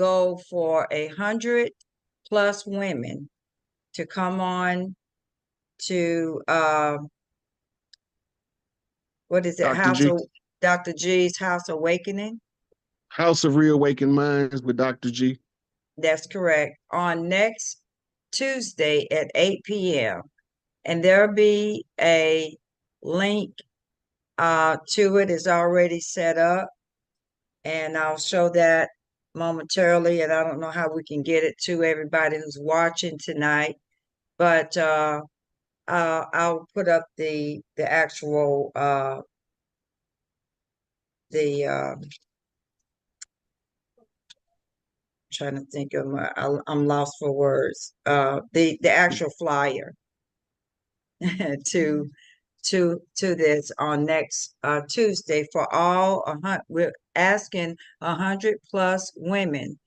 goal for 100+ women to come on to what is it? Dr. G. Dr. G's House Awakening. House of Reawakened Minds with Dr. G. That's correct. On next Tuesday at 8 p.m. And there'll be a link to it is already set up. And I'll show that momentarily. And I don't know how we can get it to everybody who's watching tonight, but I'll put up the actual the trying to think of I'm lost for words. The actual flyer to this on next Tuesday for all. We're asking 100+ women